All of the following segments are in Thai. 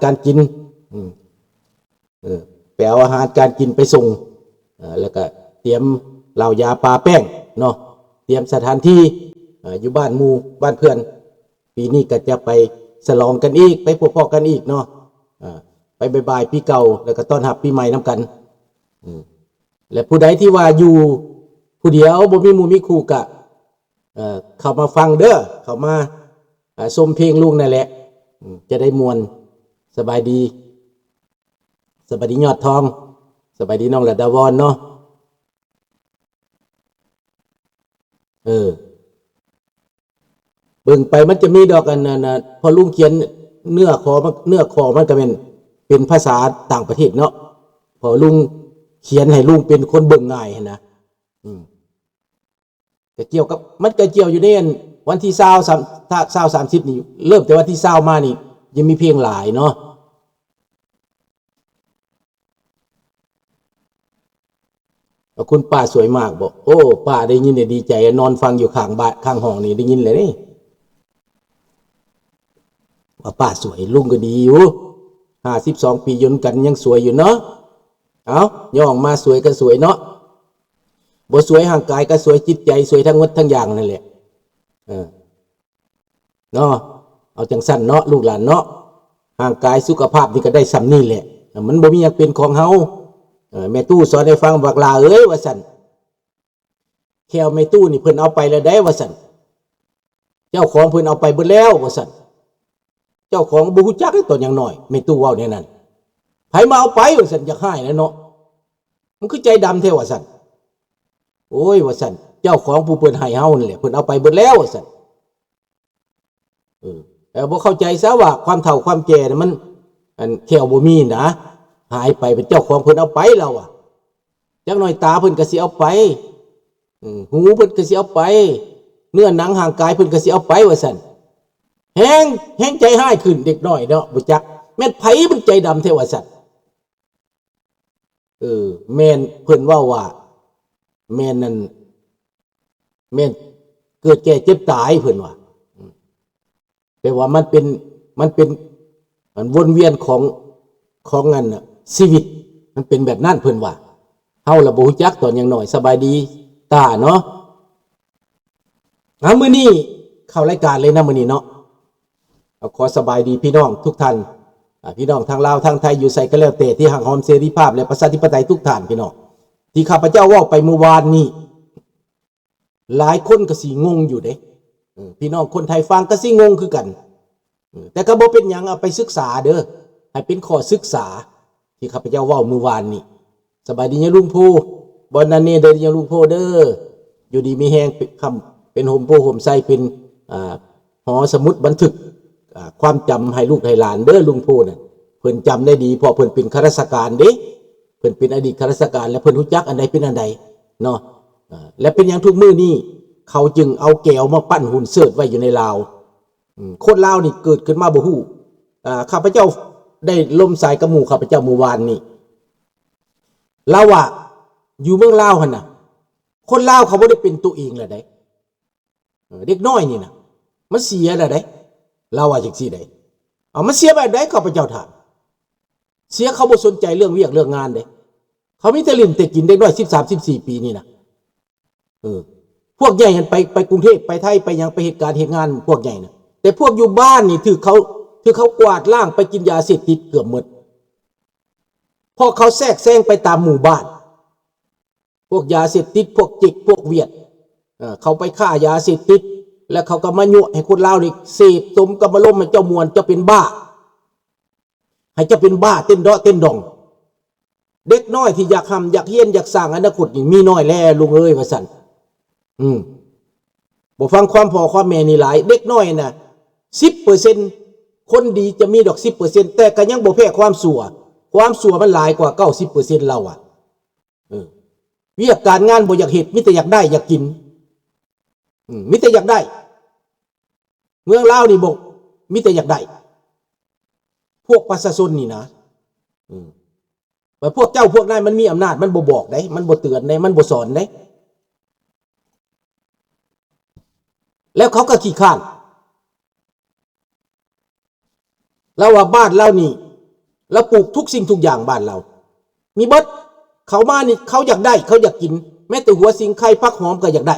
การกินไปเอาอาหารการกินไปส่งแล้วก็เตรียมเหล้ายาปลาแป้งเนาะเตรียมสถานที่อยู่บ้านหมู่บ้านเพื่อนปีนี้ก็จะไปฉลองกันอีกไปพบพ่อกันอีกเนาะไปบายปีเก่าแล้วก็ต้อนรับปีใหม่น้ำกันและผู้ใดที่ว่าอยู่ผู้เดียวบ่มีหมู่มีคู่กะเข้ามาฟังเด้อเข้ามาชมเพลงลุงนั่นแหละจะได้มวลสบายดียอดทองสบายดีน้องระดาวรเนาะเบิ่งไปมันจะมีดอกอันนั้นพอลุงเขียนเนื้อคอมันก็เป็นภาษาต่างประเทศเนาะพอลุงเขียนให้ลุงเป็นคนเบิ่งง่ายนะก็เกี่ยวกับมันก็เกี่ยวอยู่ในวันที่30นี่เริ่มแต่วันที่20มานี่ยังมีเพลงหลายเนาะคุณป้าสวยมากบอกโอ้ป้าได้ยินเนี่ยดีใจนอนฟังอยู่ข้างบ้านข้างห้องนี่ได้ยินเลยนี่ว่าป้าสวยลุงก็ดีอยู่52 ปียนกันยังสวยอยู่เนาะเอาย่องมาสวยก็สวยเนาะบ่สวยร่างกายก็สวยจิตใจสวยทั้งหมดทั้งอย่างนั่นแหละเนาะเอาจังสั้นเนาะลูกหลานเนาะร่างกายสุขภาพนี่ก็ได้สำนี่แหละมันบ่มีอยากเป็นของเฮาแม่ตู้สอนให้ฟังบักลาเอ้ยว่าสั่นแค่แม่ตู้นี่เพิ่นเอาไปแล้วได้ว่าสั่นเจ้าของเพิ่นเอาไปเบิดแล้วว่าสั่นเจ้าของบ่ฮู้จักตอนยังน้อยแม่ตู้เว้าแน่นั้นไผมาเอาไปว่าสั่นอยากให้แล้วเนาะมันคือใจดำแท้ว่าสั่นโอ้ยว่าสั่นเจ้าของผู้เพิ่นให้เฮานี่แหละเพิ่นเอาไปเบิดแล้วว่าสั่นแต่บ่เข้าใจซะว่าความเฒ่าความแก่น่ะมันแค่บ่มีนะหายไปเป็นเจ้าของเพิ่นเอาไปแล้วอ่ะจักหน่อยตาเพิ่นก็สิเอาไปหูเพิ่นก็สิเอาไปเนื้อหนังห่างกายเพิ่นก็สิเอาไปว่าซั่นแฮงใจหายขึ้นเด็กน้อยเนาะบ่จักแม่นไผมันใจดำแท้ว่าซั่นแม่นเพิ่นว่าแม่นนั่นแม่นเกิดแก่เจ็บตายเพิ่นว่าแต่ว่ามันเป็นวนเวียนของงั้นน่ะชีวิตมันเป็นแบบนั้นเพิ่นว่าเฮาละบ่ฮู้จักตอนยังน้อยสบายดีตาเนาะมื้อนี้เข้ารายการเลยนะมื้อนี้เนาะขอสบายดีพี่น้องทุกท่านพี่น้องทางลาวทางไทยอยู่ไสก็แล้วแต่ที่หักหอมเสรีภาพและประชาธิปไตยทุกท่านพี่น้องที่ข้าพเจ้าเว้าไปเมื่อวานนี้หลายคนก็สิงงอยู่เด้พี่น้องคนไทยฟังก็สิงงคือกันแต่ก็บ่เป็นหยังเอาไปศึกษาเด้อให้เป็นข้อศึกษาที่ข้าพเจ้าเว้าเมื่อวานนี้สบายดียะลุงพูบอนนั้นนี่เด้อยะลุงพูเด้ออยู่ดีมีแฮงคำเป็นห่มโพห่มไส้เป็นหอสมุดบันทึกความจำให้ลูกให้หลานเด้อลุงพูน่ะเพิ่นจำได้ดีเพราะเพิ่นเป็นข้าราชการเด้เพิ่นเป็นอดีตข้าราชการและเพิ่นรู้จักอันใดเป็นอันใดเนาะและเป็นอย่างทุกมื้อนี้เขาจึงเอาแก้วมาปั้นหุ่นเสิร์ชไว้อยู่ในลาวคนลาวนี่เกิดขึ้นมาบ่ฮู้ข้าพเจ้าได้ล่มสายกับหมู่ข้าพเจ้าเมื่อวานนี้ลาวว่าอยู่เมืองลาวหั่นน่ะคนลาวเขาบ่ได้เป็นตัวเองแล้วได้เด็กน้อยนี่น่ะมันเสียแล้วได้ลาวว่าจังซี่ได้เอามันเสียแบบใดข้าพเจ้าถามเสียเขาบ่สนใจเรื่องเวียกเรื่องงานเด้เขามีแต่ลิ้นแต่กินเด็กน้อย13-14 ปีนี่น่ะพวกใหญ่หันไปกรุงเทพไปไทยไปยังไปเหตุการณ์เหตุงานพวกใหญ่น่ะแต่พวกอยู่บ้านนี่ถือเขากวาดล้างไปกินยาเสพติดเกือบหมดพอเขาแทรกแซงไปตามหมู่บ้านพวกยาเสพติดพวกจิกพวกเวียดเขาไปฆ่ายาเสพติดแล้วเขาก็มายั่วให้คนลาวนี่เสพสมกับมาล้มให้เจ้ามวลเจ้าเป็นบ้าให้เจ้าเป็นบ้าเต้นเดาะเต้นดองเด็กน้อยที่อยากทำอยากเฮียนอยากสร้างอนาคตนี่มีน้อยแลลุงเอ้ยว่าซั่นบ่ฟังความพ่อความแม่นี่หลายเด็กน้อยน่ะ 10% คนดีจะมีดอก 10% แต่ก็ยังบ่แพ้ความชั่วมันหลายกว่า 90% เราอ่ะวิธีการงานบ่อยากเฮ็ดมีแต่อยากได้อยากกินมีแต่อยากได้เมืองลาวนี่บ่มีแต่อยากได้พวกประชาชนนี่นะว่าพวกเจ้าพวกนายมันมีอำนาจมันบ่บอกได้มันบ่เตือนได้มันบ่สอนได้แล้วเขาก็ขี้ข้านแล้วว่าบ้านเรานี่ แล้วปลูกทุกสิ่งทุกอย่างบ้านเรามีเบิดเขามานี่เขาอยากได้เขาอยากกินแม้แต่หัวสิงไข่พักหอมก็อยากได้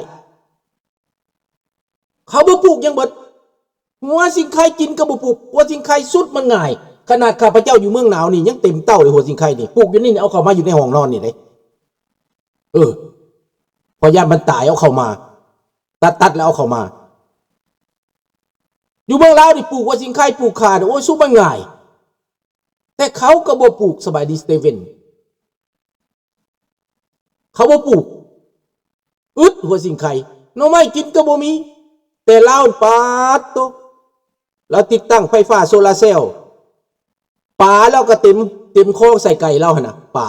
เขาบ่ปลูกยังเบิดหัวสิงไข่กินก็บ่ปลูกหัวสิงไข่สุดมันง่ายขนาดข้าพเจ้าอยู่เมืองหนาวนี่ยังเต็มเต้าเลยหัวสิงไข่นี่ปลูกอยู่นี่เอาเข้ามาอยู่ในห้องนอนนี่เลยพอยามมันตายเอาเข้ามาตัดแล้วเอาเข้ามาอยู่เมืองลาวนี่ปลูกหัวสิงไข่ปลูกข่าโอ้ยสุดมันง่ายแต่เขาก็บ่ปลูกสบายดีสเตเวนเขาบ่ปลูกหัวสิงไข่หน่อไม้กินก็บ่มีแต่ลาวปาดโตเราติดตั้งไฟฟ้าโซลาร์เซลล์ป่าแล้วก็เต็มคลองใส่ไก่เราหั่นน่ะป่า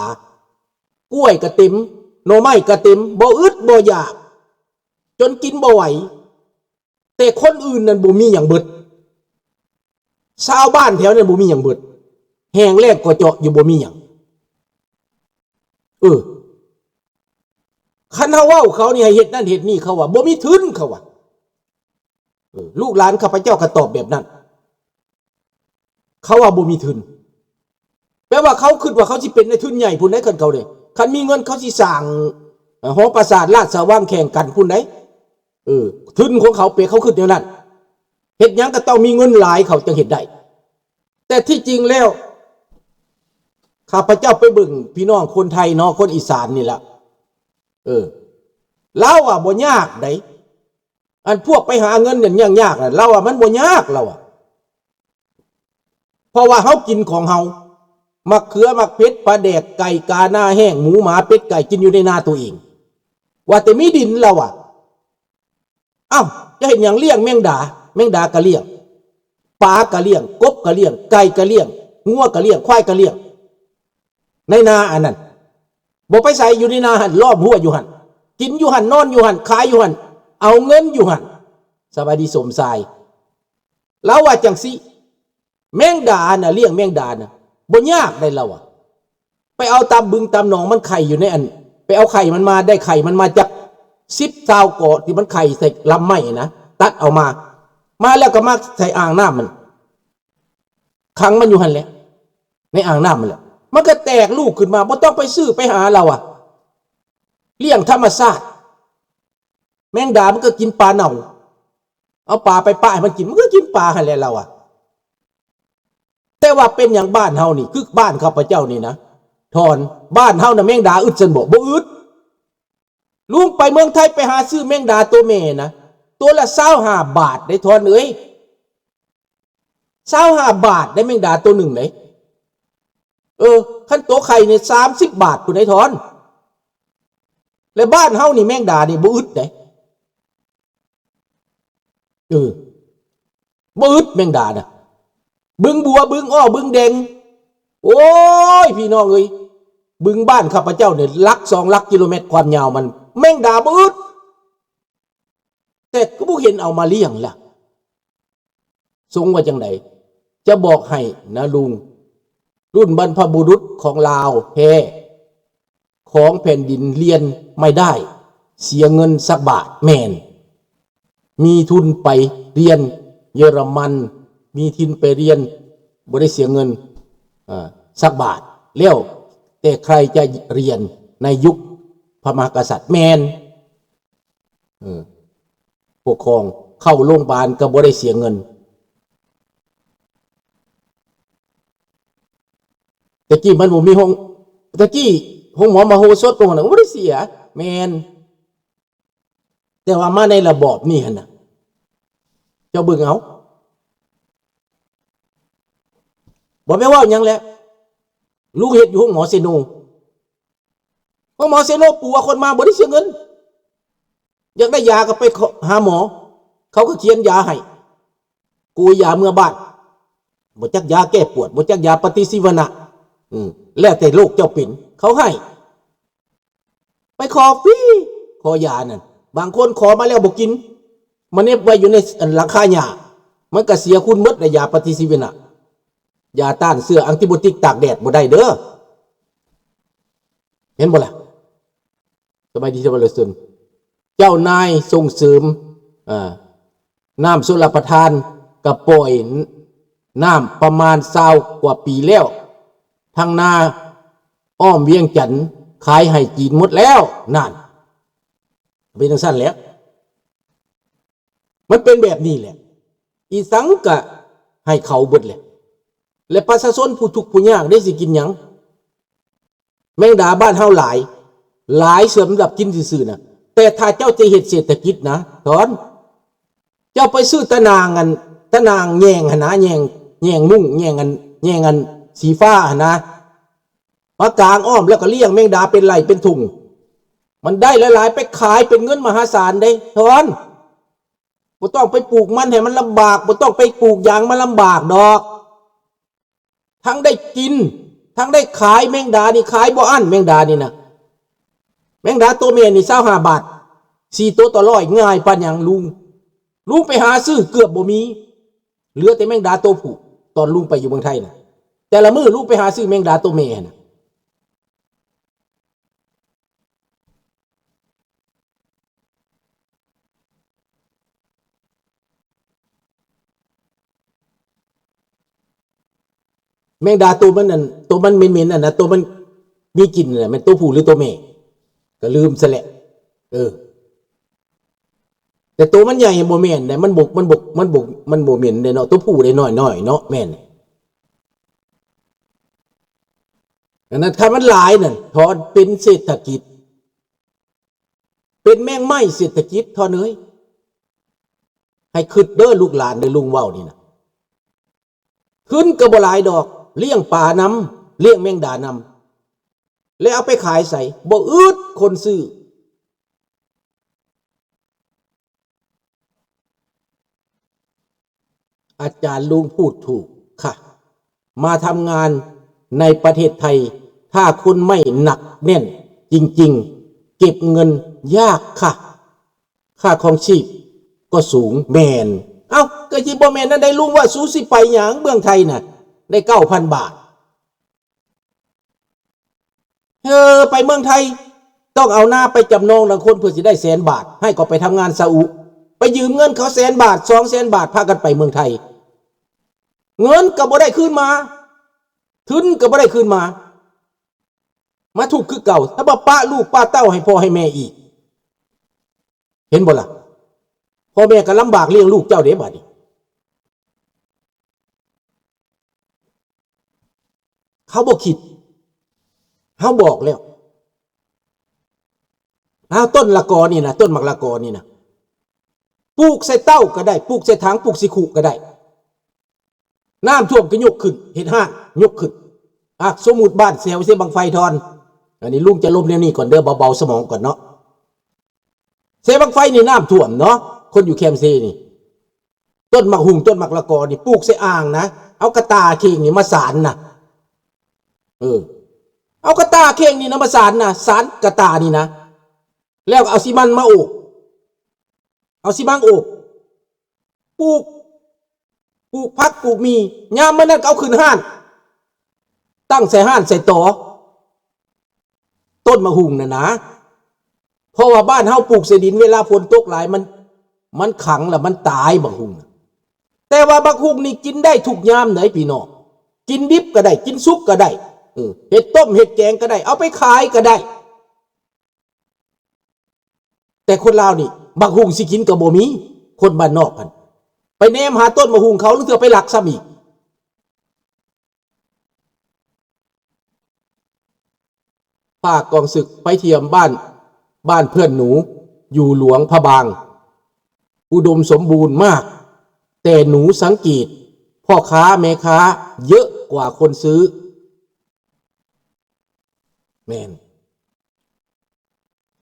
กล้วยก็เต็มหน่อไม้ก็เต็มบ่บ่อยากจนกินบ่ไหวแต่คนอื่นนั่นบ่มีหยังเบิดชาวบ้านแถวนั้นบ่มีหยังเบิดแห้งแล้งก็เจาะอยู่บ่มีหยังคันเฮาเว้าเขานี่ให้เฮ็ดนั่นเฮ็ดนี่เขาว่าบ่มีทุนเขาว่าลูกหลานข้าพเจ้าก็ตอบแบบนั้นเขาว่าบ่มีทุนแปลว่าเขาคิดว่าเขาสิเป็นในทุนใหญ่พุ่นได้คันเขาเด้คันมีเงินเขาสิสร้างหอปราสาทราชวังแข่งกันพุ่นได้ทุนของเขาเปเขาคิดแนวนั้นเฮ็ดหยังก็ต้องมีเงินหลายเขาจึงเฮ็ดได้แต่ที่จริงแล้วข้าพเจ้าไปเบิ่งพี่น้องคนไทยเนาะคนอีสานนี่ล่ะเราอ่ะบ่ยากไดอันพวกไปหาเงินอย่างยากน่ะเราอ่ะมันบ่ยากเราอ่ะเพราะว่าเฮากินของเฮามักเขือมักเผ็ดปลาแดกไก่กาหน้าแห้งหมูหมาเป็ดไก่กินอยู่ในนาตัวเองว่าแต่มีดินเราอ่ะจะเห็นอย่างเลี้ยงแมงดาก็เลี้ยงปลาก็เลี้ยงกบก็เลี้ยงไก่ก็เลี้ยงงัวก็เลี้ยงควายก็เลี้ยงในนาอันนั้นบ่ไปใส่อยู่ในนาหันล้อมหัวอยู่หันกินอยู่หันนอนอยู่หันขายอยู่หันเอาเงินอยู่หันสบายดีสมทรายแล้วว่าจังสิแมงดาน่ะเลี้ยงแมงดาน่ะบ่ยากได้เราอ่ะไปเอาตามบึงตามหนองมันไข่อยู่ในอันไปเอาไข่มันมาได้ไข่มันมาจาก10 20กอที่มันไข่ใส่ลำไม้นะตัดเอามาแล้วก็มาใส่อ่างน้ำมันขังมันอยู่หันแหละในอ่างน้ำมันแหละมันก็แตกลูกขึ้นมาบ่ต้องไปซื้อไปหาเราอ่ะเลี้ยงธรรมชาติแมงดามันก็กินปลาเน่าเอาปลาไปป้าให้มันกินมันก็กินปลาหั่นแหละเราอ่ะแต่ว่าเป็นอย่างบ้านเฮานี่คือบ้านข้าพเจ้านี่นะทอนบ้านเฮาน่ะแมงดาอึดซั่นบ่อึดลุงไปเมืองไทยไปหาซื้อแมงดาตัวแม่นะตัวละ25 บาทได้ทอนเอ้ย25 บาทได้แมงดาตัวหนึ่งไหนคันตัวไข่นี่30 บาทพุ่นได้ทอนและบ้านเฮานี่แมงดานี่บ่อึดได้บ่อึดแมงดาน่ะบึงบัวบึงอ้อบึงแดงโอ้ยพี่น้องเอ้ยบึงบ้านข้าพเจ้าเนี่ยลัก2 ลักกิโลเมตรความยาวมันแมงดาบ่อึดแต่ก็บ่เห็นเอามาเลี้ยงล่ะทรงว่าจังไดจะบอกให้นะลุงรุ่นบรรพบุรุษของลาวแพ้ของแผ่นดินเรียนไม่ได้เสียเงินสักบาทแม่นมีทุนไปเรียนเยอรมันมีทุนไปเรียนบ่ได้เสียเงินสักบาทแล้วแต่ใครจะเรียนในยุคพระมหากษัตริย์แม่นปกครองเข้าโรงพยาบาลก็บ่ได้เสียเงินตะกี้มันบ่มีห้องตะกี้ห้องหมอมโหสถตรงนั้นบ่ได้เสียแม่นแต่ว่ามาในระบอบนี่หั่นน่ะเจ้าเบิ่งเอาบ่แม่นว่าหยังแหละลูกเฮ็ดอยู่ห้องหมอเซโนห้องหมอเซโนปัวคนมาบ่ได้เสียเงินอยากได้ยาก็ไปหาหมอเขาก็เขียนยาให้กูยาเมื่อบ้านบ่จักยาแก้ปวดบ่จักยาปฏิชีวนะแล้วแต่โรคเจ้าเป็นเขาให้ไปขอฟรีขอยานั่นบางคนขอมาแล้วบ่กินมันเน็บไว้อยู่ในหลังคาหญ้ามันก็เสียคุณหมดในยาปฏิชีวนะยาต้านเชื้อแอนติบิโอติกตากแดดบ่ได้เด้อเห็นบ่ล่ะสบายดีสบายเลยสุนเจ้านายส่งเสริมน้ำชลประทานกับปล่อยน้ำประมาณ20 กว่าปีแล้ว ทางนาอ้อมเวียงจันทน์ขายให้จีนหมดแล้วนั่นเป็นจังซั่นแหล้วมันเป็นแบบนี้แหละอีสังกะให้เขาเบิดแหละและประชาชนผู้ทุกข์ผู้ยากได้สิกินหยังแมงดาบ้านเฮาหลายสำหรับกินซื่อๆนะแต่ถ้าเจ้าจะเฮ็ดเศรษฐกิจนะถอนเจ้าไปซื้อตะนางกันตะนางแยงหั่นนะแยงมุ้งแยงกันสีฟ้าหั่นนะมากางอ้อมแล้วก็เลี้ยงแมงดาเป็นไหลเป็นถุงมันได้หลายๆไปขายเป็นเงินมหาศาลได้ถอนบ่ต้องไปปลูกมันให้มันลำบากบ่ต้องไปปลูกยางมันลำบากดอกทั้งได้กินทั้งได้ขายแมงดานี่ขายบ่อั้นแมงดานี่นะแมงดาตัวเมียนี่25 บาท4ตัวต่อ100ง่ายปานหยังลุงไปหาซื้อเกือบบ่มีเหลือแต่แมงดาตัวผู้ตอนลุงไปอยู่เมืองไทยนะแต่ละมื้อลุงไปหาซื้อแมงดาตัวเมียนะแมงดาตัวมันนั่นตัวมันเหม็นๆน่ะนะตัวมันมีกลิ่นน่ะมันตัวผู้หรือตัวเมียก็ลืมซะแหละแต่ตัวมันใหญ่บ่แม่นได้มันบกบ่เหม็นได้เนาะตัวผู้ได้น้อยเนาะแม่นดังนั้นถ้ามันหลายนั่นถอนเป็นเศรษฐกิจเป็นแมงไม้เศรษฐกิจถอนเอ้ยให้คิดเด้อลูกหลานเด้อลุงเว้านี่นะขึ้นก็บ่หลายดอกเลี้ยงปลานำเลี้ยงแมงดานำแล้วเอาไปขายใส่บ่อึดคนซื้ออาจารย์ลุงพูดถูกค่ะมาทำงานในประเทศไทยถ้าคุณไม่หนักแน่นจริงๆเก็บเงินยากค่ะค่าครองชีพก็สูงแมนเอ้าก็สิบ่แม่นนั่นได้ลุงว่าสูสิไปหยังเมืองไทยน่ะได้ 9,000 บาทไปเมืองไทยต้องเอาหน้าไปจำนองบางคนเพื่อสิได้100,000 บาทให้ก็ไปทำงานซาอุไปยืมเงินเขา100,000 บาท200,000 บาทพากันไปเมืองไทยเงินก็บ่ได้คืนมาทุนก็บ่ได้คืนมาถูกคือเก่าถ้าบ่ป้าลูกป้าเต้าให้พ่อให้แม่อีกเห็นบ่ล่ะพ่อแม่ก็ลำบากเลี้ยงลูกเจ้าเด้บัดนี้เขาบ่คิดเขาบอกแล้วต้นละกอนี่นะต้นมักละกอนี่นะปลูกใส่เต้าก็ได้ปลูกใส่ถังปลูกใส่ขุก็ได้น้ำท่วมก็ยกขึ้นเฮ็ดห้างยกขึ้นสมมุติบ้านเสียวเสียบังไฟทอนอันนี้ลุงจะลบเนี่ยนี่ก่อนเด้อเบาๆสมองก่อนเนาะเสียบังไฟนี่น้ำท่วมเนาะคนอยู่แคมป์ซีนี่ต้นมักหุ่งต้นมักละกอนี่ปลูกใส่อ่างนะเอากระตาเข่งนี่มาสานนะเอากระตาเข่งนี่นะมาสานนะสานกระตานี่นะแล้วเอาซีมันมาโอบเอาซีมังโอบปลูกพักปลูกมียามมันนั่นเอาขึ้นห้านตั้งใส่ห้านใส่ต่อต้นมะฮุงน่ะนะเพราะว่าบ้านเฮาปลูกใส่ดินเวลาฝนตกหลายมันขังแล้วมันตายบักฮุงแต่ว่าบักฮุงนี่กินได้ทุกยามไหนพี่น้องกินดิบก็ได้กินซุปก็ได้เห็ดต้มเห็ดแกงก็ได้เอาไปขายก็ได้แต่คนลาวนี่บักฮุงสิกินก็บ่มีคนบ้านนอกกันไปแนมหาต้นมะฮุงเขาหรือเถื่อไปหลักซ้ำอีกป้ากองศึกไปเทียมบ้านเพื่อนหนูอยู่หลวงพระบางอุดมสมบูรณ์มากแต่หนูสังเกตพ่อค้าแม่ค้าเยอะกว่าคนซื้อแม่น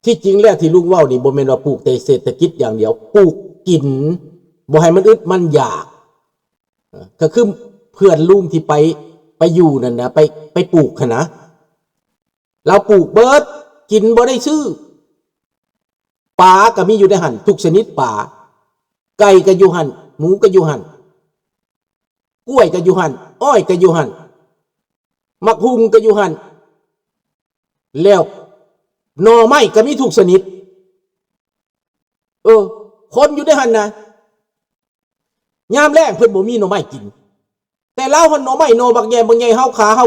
ที่จริงแล้วที่ลุงเว้านี่บ่แม่นว่าปลูกแต่เศรษฐกิจอย่างเดียวปลูกกินบ่ให้มันอึดมันอยากก็คือเพื่อนลุงที่ไปอยู่นั่นนะไปปลูกนะ เราปลูกเบิดกินบ่ได้ซื้อปลาก็มีอยู่ในหั่นทุกชนิดปลาไก่ก็อยู่หั่นหมูก็อยู่หั่นกล้วยก็อยู่หั่นอ้อยก็อยู่หั่นมักฮุงก็อยู่หั่นแล้วหน่อไม้ก็มีทุกชนิดคนอยู่ในหั่นนะยามแล้งเพิ่นบ่มีหน่อไม้กินแต่เราหั่นหน่อไม้หน่อบักแยมบักใหญ่เฮาขาเฮา